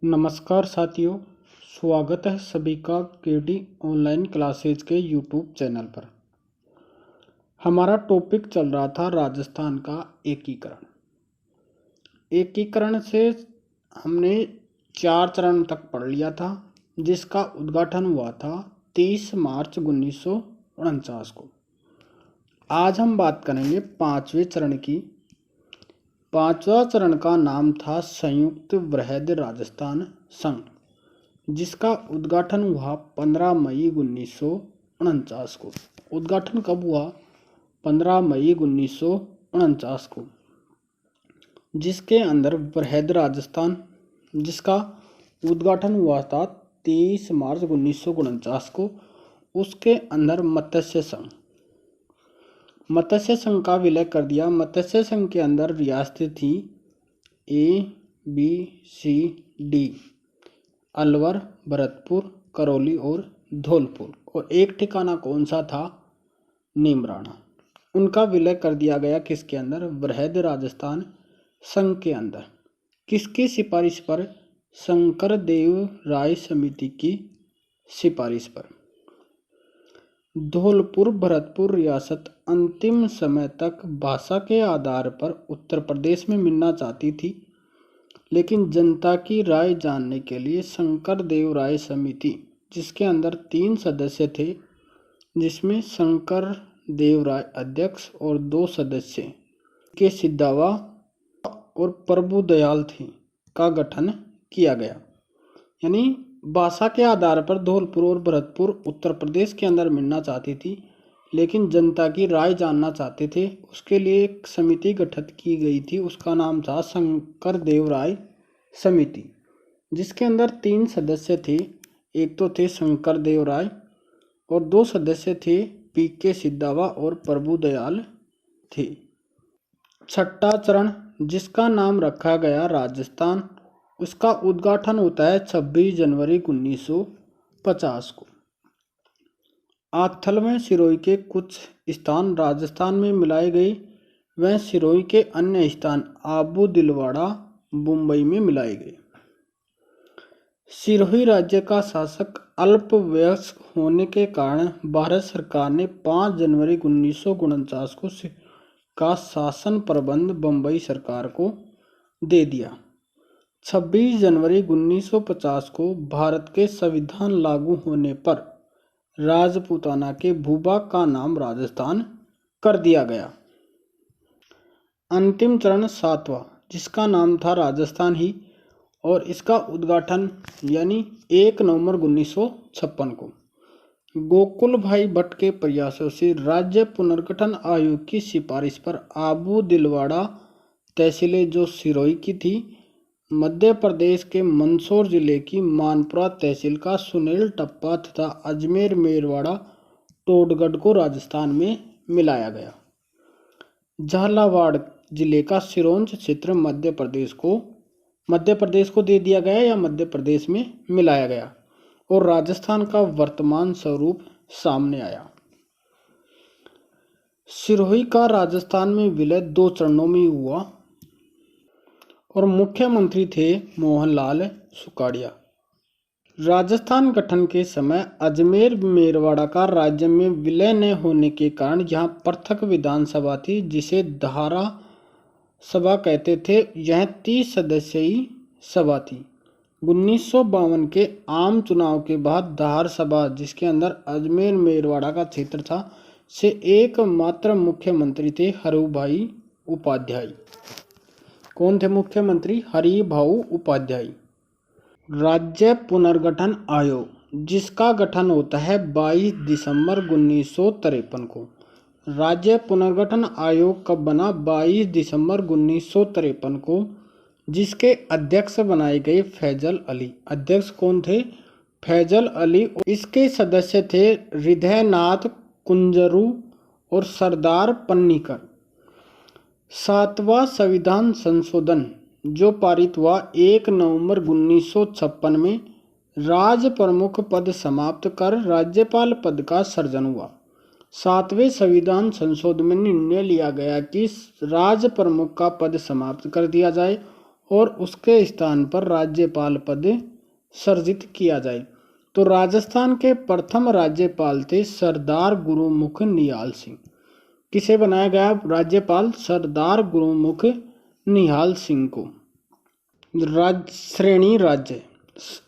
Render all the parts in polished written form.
नमस्कार साथियों, स्वागत है सभी का केडी ऑनलाइन क्लासेज के यूट्यूब चैनल पर। हमारा टॉपिक चल रहा था राजस्थान का एकीकरण। एकीकरण से हमने 4 चरण तक पढ़ लिया था, जिसका उद्घाटन हुआ था 30 मार्च 1949 को। आज हम बात करेंगे 5वें चरण की। 5वां चरण का नाम था संयुक्त वृहद राजस्थान संघ, जिसका उद्घाटन हुआ 15 मई 1949 को। उद्घाटन कब हुआ? 15 मई 1949 को, जिसके अंदर वृहद राजस्थान, जिसका उद्घाटन हुआ था 30 मार्च 1949 को, उसके अंदर मत्स्य संघ का विलय कर दिया। मत्स्य संघ के अंदर रियासतें थी A, B, C, D, Alwar, Bharatpur, Karauli और धौलपुर, और एक ठिकाना कौन सा था? नीमराणा। उनका विलय कर दिया गया किसके अंदर? वृहद राजस्थान संघ के अंदर। किसकी सिफारिश पर? शंकर देव राय समिति की सिफारिश पर। धौलपुर भरतपुर रियासत अंतिम समय तक भाषा के आधार पर उत्तर प्रदेश में मिलना चाहती थी, लेकिन जनता की राय जानने के लिए शंकर देव राय समिति, जिसके अंदर 3 सदस्य थे, जिसमें शंकर देव राय अध्यक्ष और 2 सदस्य के सिद्धावा और प्रभु दयाल थे, का गठन किया गया। यानी भाषा के आधार पर धौलपुर और भरतपुर उत्तर प्रदेश के अंदर मिलना चाहती थी, लेकिन जनता की राय जानना चाहते थे। उसके लिए एक समिति गठित की गई थी, उसका नाम था शंकर देव राय समिति, जिसके अंदर 3 सदस्य थे। एक तो थे शंकर देव राय और 2 सदस्य थे पीके सिद्धावा और प्रभु दयाल थे। 6वां चरण, जिसका नाम रखा गया राजस्थान, उसका उद्घाटन होता है 26 जनवरी 1950 को। आथल में सिरोही के कुछ स्थान राजस्थान में मिलाए गए, वह सिरोही के अन्य स्थान आबू दिलवाड़ा मुंबई में मिलाए गए। सिरोही राज्य का शासक अल्पवयस्क होने के कारण भारत सरकार ने 5 जनवरी 1949 को का शासन प्रबंध बम्बई सरकार को दे दिया। 26 जनवरी 1950 को भारत के संविधान लागू होने पर राजपूताना के भूभाग का नाम राजस्थान कर दिया गया। अंतिम चरण 7वां, जिसका नाम था राजस्थान ही, और इसका उद्घाटन यानी 1 नवंबर 1956 को गोकुल भाई भट्ट के प्रयासों से राज्य पुनर्गठन आयोग की सिफारिश पर आबू दिलवाड़ा तहसीलें, जो सिरोही की थी, मध्य प्रदेश के मंदसौर जिले की मानपुरा तहसील का सुनील टप्पा तथा अजमेर मेरवाड़ा टोडगढ़ को राजस्थान में मिलाया गया। झालावाड़ जिले का सिरोंज क्षेत्र मध्य प्रदेश को दे दिया गया या मध्य प्रदेश में मिलाया गया, और राजस्थान का वर्तमान स्वरूप सामने आया। सिरोही का राजस्थान में विलय 2 चरणों में हुआ और मुख्यमंत्री थे मोहनलाल सुखाड़िया। राजस्थान गठन के समय अजमेर मेरवाड़ा का राज्य में विलय न होने के कारण यहाँ पृथक विधानसभा थी, जिसे धारा सभा कहते थे। यह 30 सदस्यीय सभा थी। 1952 के आम चुनाव के बाद धार सभा, जिसके अंदर अजमेर मेरवाड़ा का क्षेत्र था, से एकमात्र मुख्यमंत्री थे हरिभाऊ उपाध्याय। कौन थे मुख्यमंत्री? हरिभाऊ उपाध्याय। राज्य पुनर्गठन आयोग, जिसका गठन होता है 22 दिसंबर 1953 को। राज्य पुनर्गठन आयोग कब बना? 22 दिसंबर 1953 को, जिसके अध्यक्ष बनाए गए फैजल अली। अध्यक्ष कौन थे? फैजल अली। इसके सदस्य थे हृदयनाथ कुंजरू और सरदार पन्नीकर। 7वां संविधान संशोधन, जो पारित हुआ 1 नवंबर 1956 में, राज प्रमुख पद समाप्त कर राज्यपाल पद का सृजन हुआ। 7वें संविधान संशोधन में निर्णय लिया गया कि राज प्रमुख का पद समाप्त कर दिया जाए और उसके स्थान पर राज्यपाल पद सृजित किया जाए। तो राजस्थान के प्रथम राज्यपाल थे सरदार गुरुमुख निहाल सिंह। किसे बनाया गया राज्यपाल? सरदार गुरुमुख निहाल सिंह को। श्रेणी राज्य।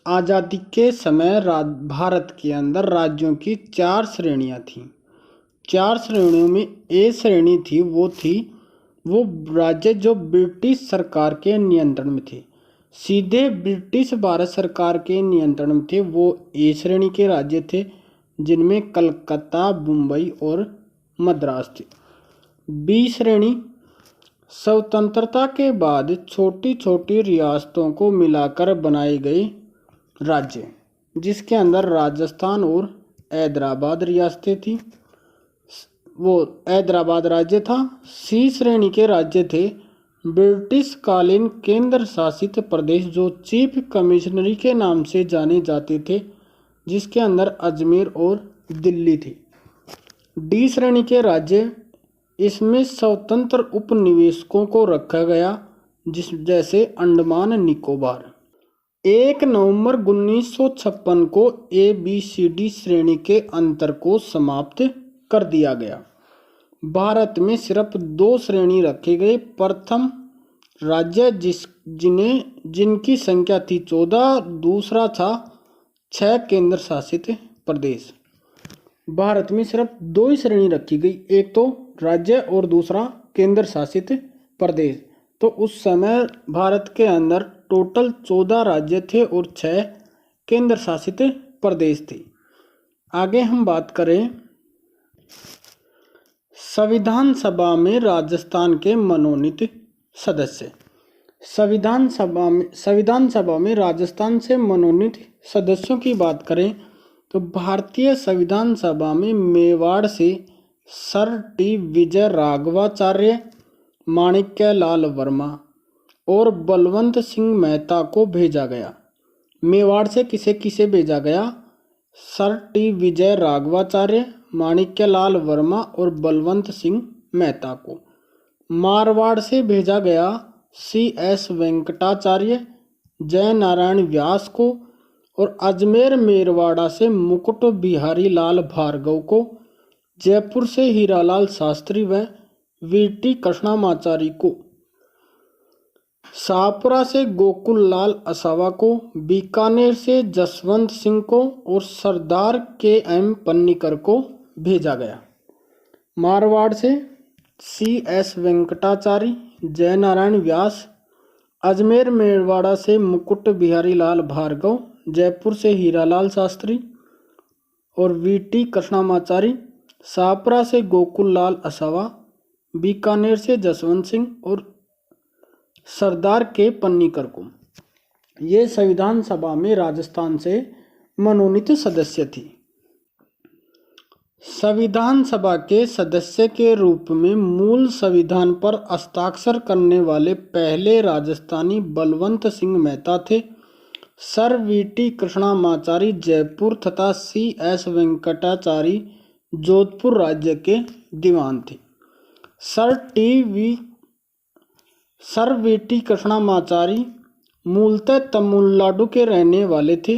आज़ादी के समय भारत के अंदर राज्यों की 4 श्रेणियां थीं। 4 श्रेणियों में ए श्रेणी थी वो राज्य जो ब्रिटिश सरकार के नियंत्रण में थे, सीधे ब्रिटिश भारत सरकार के नियंत्रण में थे। वो ए श्रेणी के राज्य थे जिनमें कलकत्ता, मुंबई और मद्रास थे। बी श्रेणी स्वतंत्रता के बाद छोटी छोटी रियासतों को मिलाकर बनाए गए राज्य, जिसके अंदर राजस्थान और हैदराबाद रियासतें थी। वो हैदराबाद राज्य था। सी श्रेणी के राज्य थे ब्रिटिश कालीन केंद्र शासित प्रदेश जो चीफ कमिश्नरी के नाम से जाने जाते थे, जिसके अंदर अजमेर और दिल्ली थी। डी श्रेणी के राज्य, इसमें स्वतंत्र उपनिवेशकों को रखा गया जैसे अंडमान निकोबार। 1 नवंबर 1956 को ABCD श्रेणी के अंतर को समाप्त कर दिया गया। भारत में सिर्फ 2 श्रेणी रखे गए। प्रथम राज्य जिनकी संख्या थी 14, दूसरा था 6 केंद्र शासित प्रदेश। भारत में सिर्फ 2 ही श्रेणी रखी गई, एक तो राज्य और दूसरा केंद्र शासित प्रदेश। तो उस समय भारत के अंदर टोटल 14 राज्य थे और 6 केंद्र शासित प्रदेश थे। आगे हम बात करें संविधान सभा में राजस्थान के मनोनीत सदस्य। संविधान सभा में राजस्थान से मनोनीत सदस्यों की बात करें तो भारतीय संविधान सभा में मेवाड़ से सर टी विजय राघवाचार्य, माणिक्यलाल वर्मा और बलवंत सिंह मेहता को भेजा गया। मेवाड़ से किसे किसे भेजा गया? सर टी विजय राघवाचार्य, माणिक्यलाल वर्मा और बलवंत सिंह मेहता को। मारवाड़ से भेजा गया CS वेंकटाचार्य, जय नारायण व्यास को और अजमेर मेरवाड़ा से मुकुट बिहारी लाल भार्गव को। जयपुर से हीरालाल शास्त्री व VT कृष्णामाचारी को। शाहपुरा से गोकुल लाल असावा को, बीकानेर से जसवंत सिंह को और सरदार KM पन्नीकर को भेजा गया। मारवाड़ से CS वेंकटाचारी, जय नारायण व्यास, अजमेर मेरवाड़ा से मुकुट बिहारी लाल भार्गव, जयपुर से हीरालाल शास्त्री और VT कृष्णामाचारी, शाहपुरा से गोकुल लाल असावा, बीकानेर से जसवंत सिंह और सरदार के पन्नीकर को। ये संविधान सभा में राजस्थान से मनोनीत सदस्य थी। संविधान सभा के सदस्य के रूप में मूल संविधान पर हस्ताक्षर करने वाले पहले राजस्थानी बलवंत सिंह मेहता थे। सर VT कृष्णामाचारी जयपुर तथा CS वेंकटाचारी जोधपुर राज्य के दीवान थे। सर VT कृष्णामाचारी मूलतः तमिलनाडु के रहने वाले थे।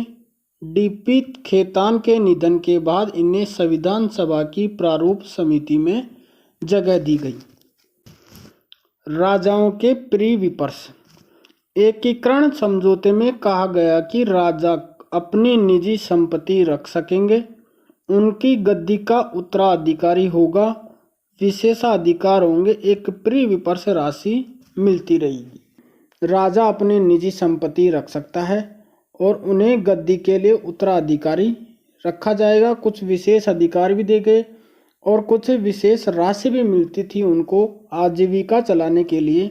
DP खेतान के निधन के बाद इन्हें संविधान सभा की प्रारूप समिति में जगह दी गई। राजाओं के प्रिय विपर्स। एकीकरण समझौते में कहा गया कि राजा अपनी निजी संपत्ति रख सकेंगे, उनकी गद्दी का उत्तराधिकारी होगा, विशेषाधिकार होंगे, एक प्रिय विपर्स राशि मिलती रहेगी। राजा अपनी निजी संपत्ति रख सकता है और उन्हें गद्दी के लिए उत्तराधिकारी रखा जाएगा। कुछ विशेष अधिकार भी दिए गए और कुछ विशेष राशि भी मिलती थी उनको आजीविका चलाने के लिए।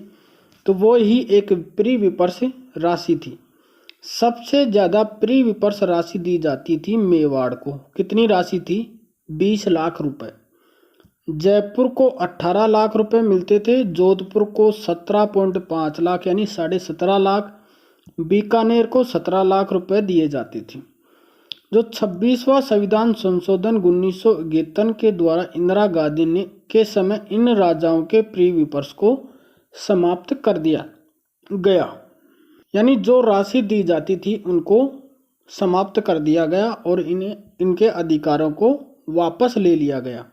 तो वो ही एक प्री विपर्स राशि थी। सबसे ज़्यादा प्री विपर्स राशि दी जाती थी मेवाड़ को। कितनी राशि थी? 20 लाख रुपए। जयपुर को 18 लाख रुपए मिलते थे, जोधपुर को 17.5 लाख यानी 17.5 लाख, बीकानेर को 17 लाख रुपए दिए जाते थे। जो 26वां संविधान संशोधन 1971 के द्वारा इंदिरा गांधी ने के समय इन राजाओं के प्री विपर्स को समाप्त कर दिया गया। यानी जो राशि दी जाती थी उनको समाप्त कर दिया गया और इनके अधिकारों को वापस ले लिया गया।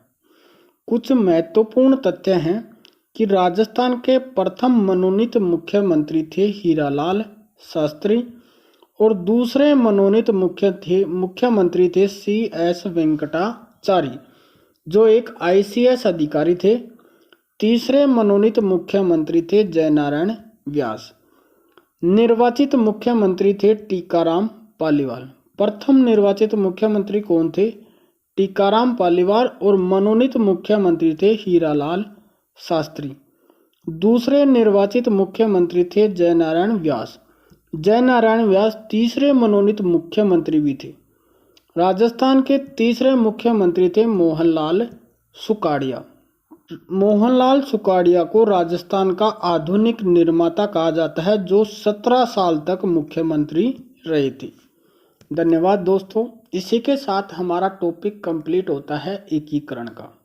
कुछ महत्वपूर्ण तथ्य हैं कि राजस्थान के प्रथम मनोनीत मुख्यमंत्री थे हीरालाल शास्त्री और दूसरे मनोनीत मुख्यमंत्री थे CS वेंकटाचारी जो एक ICS अधिकारी थे। तीसरे मनोनीत मुख्यमंत्री थे जयनारायण व्यास। निर्वाचित मुख्यमंत्री थे टीकाराम पालीवाल। प्रथम निर्वाचित मुख्यमंत्री कौन थे? टीकाराम पालीवाल और मनोनीत मुख्यमंत्री थे हीरालाल शास्त्री। दूसरे निर्वाचित मुख्यमंत्री थे जयनारायण व्यास। जयनारायण व्यास तीसरे मनोनीत मुख्यमंत्री भी थे। राजस्थान के तीसरे मुख्यमंत्री थे मोहनलाल सुखाड़िया। मोहनलाल सुखाड़िया को राजस्थान का आधुनिक निर्माता कहा जाता है जो 17 साल तक मुख्यमंत्री रहे थे। धन्यवाद दोस्तों। इसी के साथ हमारा टॉपिक कंप्लीट होता है एकीकरण का।